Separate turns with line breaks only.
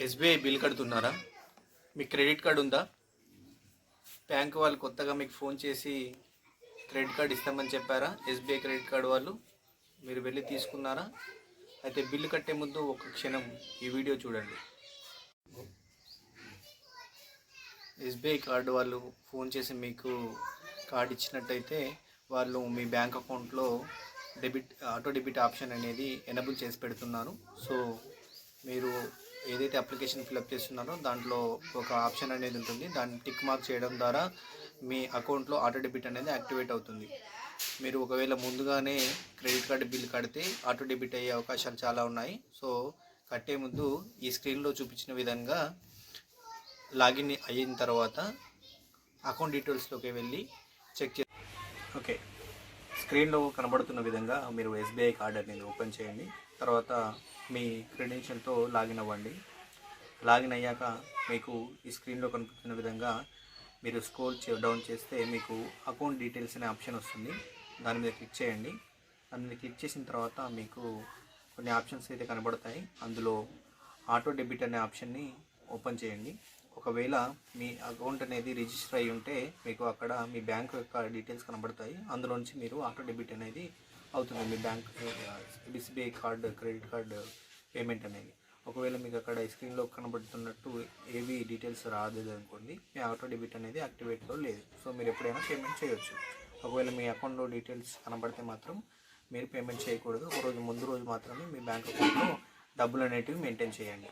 SBI bill కడుతున్నారా? మీకు credit card ఉందా? బ్యాంక్ వాళ్ళు కొత్తగా మీకు ఫోన్ చేసి క్రెడిట్ కార్డు ఇస్తామని చెప్పారా? ఎస్బీఐ క్రెడిట్ కార్డు వాళ్ళు మీరు వెళ్ళి తీసుకున్నారా? అయితే బిల్లు కట్టే ముందు ఒక క్షణం ఈ వీడియో చూడండి. ఎస్బీఐ కార్డు వాళ్ళు ఫోన్ చేసి మీకు కార్డు ఇచ్చినట్టయితే వాళ్ళు మీ బ్యాంక్ అకౌంట్లో ఆటో డెబిట్ ఆప్షన్ అనేది ఎనేబుల్ చేసి పెడుతున్నారు. సో మీరు ఏదైతే అప్లికేషన్ ఫిలప్ చేస్తున్నారో దాంట్లో ఒక ఆప్షన్ అనేది ఉంటుంది. దాన్ని టిక్ మార్క్ చేయడం ద్వారా మీ అకౌంట్లో ఆటో డెబిట్ అనేది యాక్టివేట్ అవుతుంది. మీరు ఒకవేళ ముందుగానే క్రెడిట్ కార్డు బిల్ కడితే ఆటో డెబిట్ అయ్యే అవకాశాలు చాలా ఉన్నాయి. సో కట్టే ముందు ఈ స్క్రీన్లో చూపించిన విధంగా లాగిన్ అయిన తర్వాత అకౌంట్ డీటెయిల్స్లోకి వెళ్ళి చెక్ చే ఓకే, స్క్రీన్లో కనబడుతున్న విధంగా మీరు ఎస్బీఐ కార్డ్ అనేది ఓపెన్ చేయండి. తర్వాత మీ క్రెడెన్షియల్తో లాగిన్ అవ్వండి. లాగిన్ అయ్యాక మీకు ఈ స్క్రీన్లో కనిపిస్తున్న విధంగా మీరు స్క్రోల్ డౌన్ చేస్తే మీకు అకౌంట్ డీటెయిల్స్ అనే ఆప్షన్ వస్తుంది. దాని మీద క్లిక్ చేయండి. దాని మీద క్లిక్ చేసిన తర్వాత మీకు కొన్ని ఆప్షన్స్ అయితే కనబడతాయి. అందులో ఆటో డెబిట్ అనే ఆప్షన్ని ఓపెన్ చేయండి. ఒకవేళ మీ అకౌంట్ అనేది రిజిస్టర్ అయి ఉంటే మీకు అక్కడ మీ బ్యాంక్ యొక్క డీటెయిల్స్ కనబడతాయి. అందులోంచి మీరు ఆటో డెబిట్ అనేది అవుతుంది మీ bank SBI card credit card payment అనేది. ఒకవేళ మీకు అక్కడ స్క్రీన్లో కనబడుతున్నట్టు ఏవి డీటెయిల్స్ రాలేదు అనుకోండి, మీ ఆటో డెబిట్ అనేది యాక్టివేట్లో లేదు. సో మీరు ఎప్పుడైనా పేమెంట్ చేయొచ్చు. ఒకవేళ మీ అకౌంట్లో డీటెయిల్స్ కనబడితే మాత్రం మీరు పేమెంట్ చేయకూడదు. ఒక రోజు ముందు రోజు మాత్రమే మీ బ్యాంక్ అకౌంట్లో డబ్బులు అనేటివి మెయింటైన్ చేయండి.